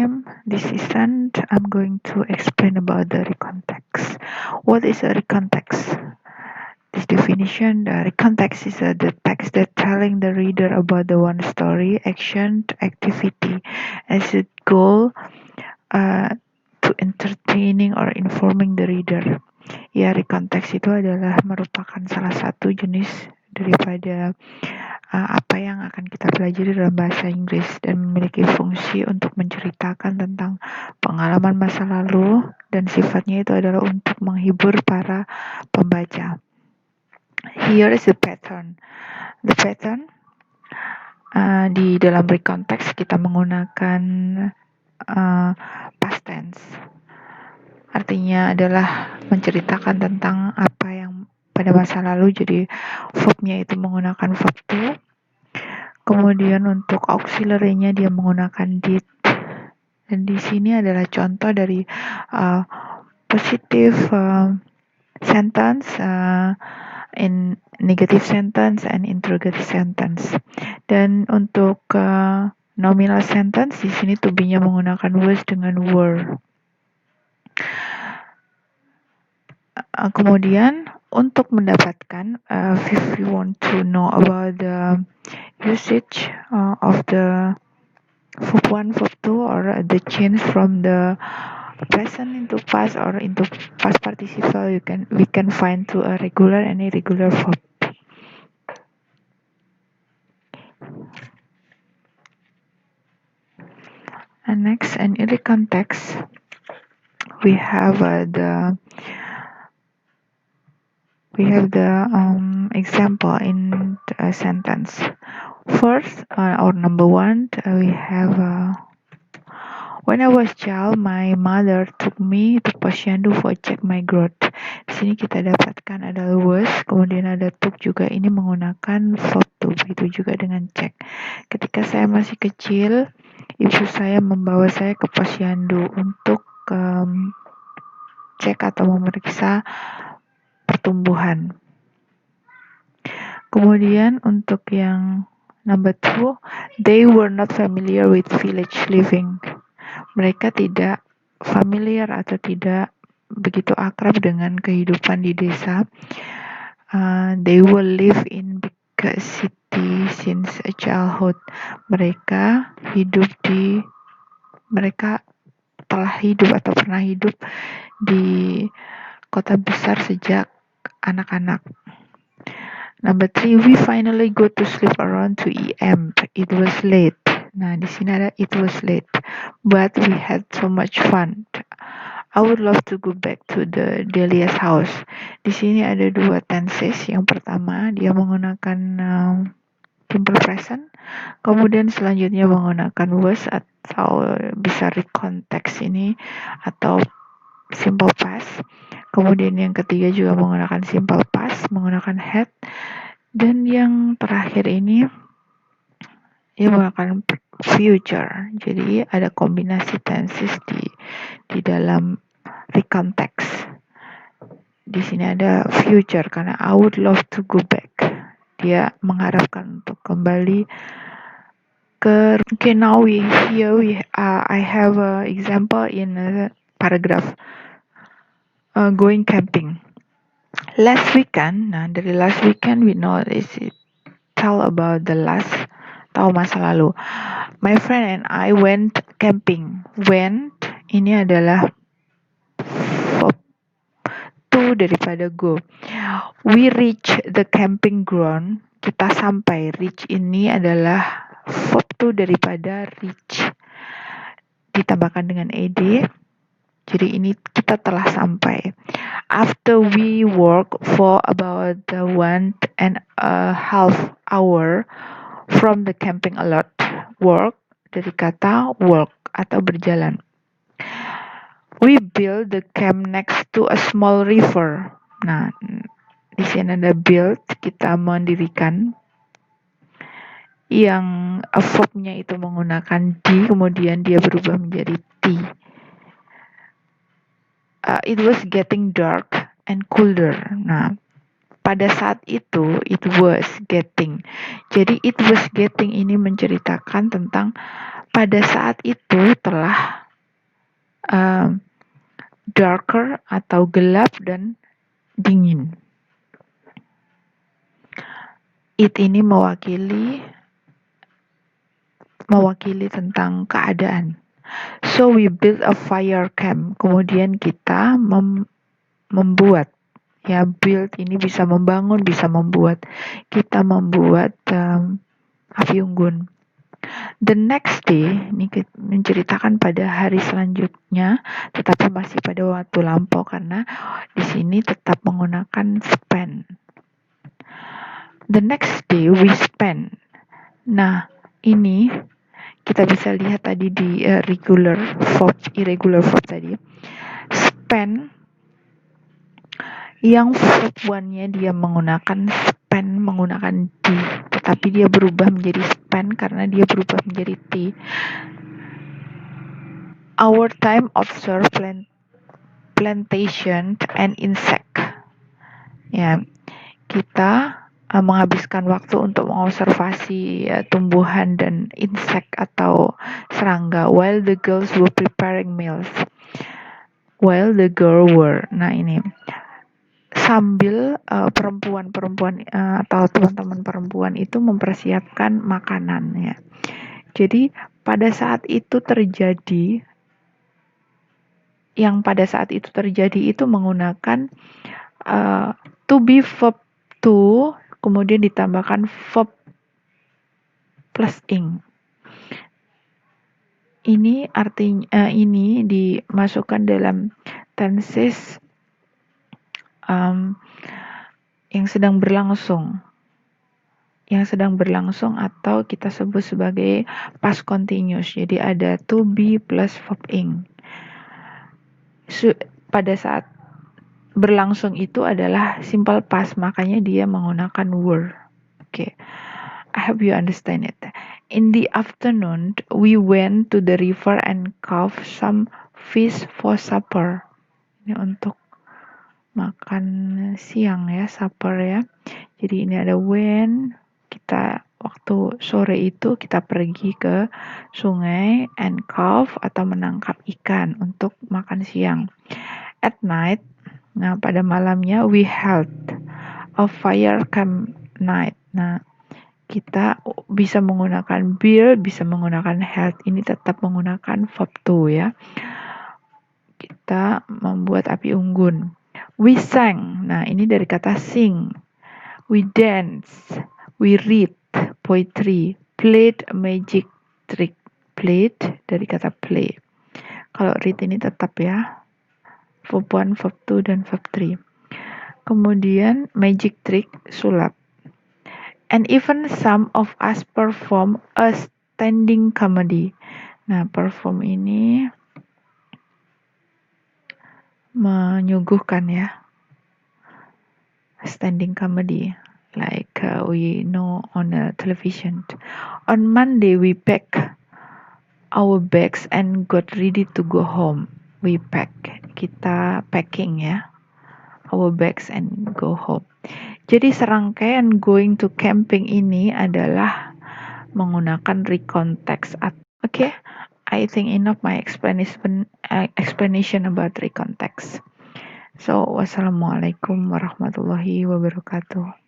time, this season, I'm going to explain about the recontext. What is a recontext? This definition, the recontext is the text that telling the reader about the one story, action, activity as its goal to entertaining or informing the reader. Ya, rekonteks itu adalah merupakan salah satu jenis daripada apa yang akan kita pelajari dalam bahasa Inggris dan memiliki fungsi untuk menceritakan tentang pengalaman masa lalu dan sifatnya itu adalah untuk menghibur para pembaca. Here is the pattern. The pattern di dalam rekonteks kita menggunakan past tense. Artinya adalah menceritakan tentang apa yang pada masa lalu, jadi verbnya itu menggunakan verb to. Kemudian untuk auxiliary-nya dia menggunakan did. Dan di sini adalah contoh dari positive sentence, in negative sentence and interrogative sentence. Dan untuk nominal sentence di sini to be-nya menggunakan was dengan were. Kemudian untuk mendapatkan if you want to know about the usage of the verb 1, verb 2 or the change from the present into past or into past participle, we can find to a regular and irregular verb. And next, and in the context, we have the example in a sentence. First, or number one, we have when I was child, my mother took me to Posyandu for check my growth. Di sini kita dapatkan ada was, kemudian ada took juga. Ini menggunakan verb to, begitu juga dengan check. Ketika saya masih kecil, ibu saya membawa saya ke Posyandu untuk cek atau memeriksa pertumbuhan. Kemudian untuk yang number 2, they were not familiar with village living. Mereka tidak familiar atau tidak begitu akrab dengan kehidupan di desa. They will live in big city since a childhood. Mereka telah hidup atau pernah hidup di kota besar sejak anak-anak. Number 3, we finally go to sleep around 2 AM. It was late. Nah, di sini ada it was late, but we had so much fun. I would love to go back to the Delia's house. Di sini ada 2 tenses. Yang pertama, dia menggunakan simple present. Kemudian selanjutnya menggunakan was atau bisa recontext ini atau simple past. Kemudian yang ketiga juga menggunakan simple past, menggunakan had. Dan yang terakhir ini dia menggunakan future. Jadi ada kombinasi tenses di dalam recontext. Di sini ada future karena I would love to go back. Dia mengharapkan untuk kembali ke. Okay, now I have an example in a paragraph. Going camping. Last weekend, dari last weekend we know this tell about the last, tahu masa lalu. My friend and I went camping. Went ini adalah verb to daripada go. We reach the camping ground. Kita sampai. Reach ini adalah verb to daripada reach. Ditambahkan dengan ed. Jadi ini kita telah sampai. After we walk for about 1.5 hour from the camping lot. Walk dari kata walk atau berjalan. We build the camp next to a small river. Nah, di sini ada build, kita mendirikan. Yang verb-nya itu menggunakan di, kemudian dia berubah menjadi t. It was getting dark and colder. Nah, pada saat itu, it was getting. Jadi, it was getting ini menceritakan tentang pada saat itu telah darker atau gelap dan dingin. It ini mewakili tentang keadaan. So we built a fire camp. Kemudian kita membuat, ya, build ini bisa membangun, bisa membuat. Kita membuat api unggun. The next day, ini menceritakan pada hari selanjutnya, tetapi masih pada waktu lampau karena di sini tetap menggunakan spend. The next day we spend. Nah, ini kita bisa lihat tadi di regular verb, irregular verb tadi. Spend, yang verb one-nya dia menggunakan spend, menggunakan D, tetapi dia berubah menjadi spend karena dia berubah menjadi T. Our time observe plantation and insect. Ya, kita menghabiskan waktu untuk mengobservasi tumbuhan dan insek atau serangga while the girls were preparing meals. While the girl were. Nah, ini sambil perempuan-perempuan atau teman-teman perempuan itu mempersiapkan makanan, ya. Jadi pada saat itu terjadi itu menggunakan to be verb to, kemudian ditambahkan verb plus ing. Ini artinya ini dimasukkan dalam tenses yang sedang berlangsung. Atau kita sebut sebagai past continuous. Jadi ada to be plus verb ing. Pada saat berlangsung itu adalah simple past, makanya dia menggunakan were. Okay. I hope you understand it. In the afternoon, we went to the river and caught some fish for supper. Ini untuk makan siang, ya, supper, ya. Jadi ini ada when, kita waktu sore itu kita pergi ke sungai and caught atau menangkap ikan untuk makan siang. At night, nah pada malamnya we held a fire camp night. Nah, kita bisa menggunakan build, bisa menggunakan held. Ini tetap menggunakan verb to, ya. Kita membuat api unggun. We sang. Nah, ini dari kata sing. We dance. We read poetry. Played a magic trick. Played dari kata play. Kalau read ini tetap, ya. Verb 1, verb 2, dan verb 3. Kemudian magic trick, sulap. And even some of us perform a standing comedy. Nah, perform ini menyuguhkan, ya. Standing comedy, like we know on a television. On Monday, we packed our bags and got ready to go home. We pack, kita packing, ya, our bags and go home. Jadi serangkaian going to camping ini adalah menggunakan recontext. Okay, I think enough my explanation about recontext. So, wassalamualaikum warahmatullahi wabarakatuh.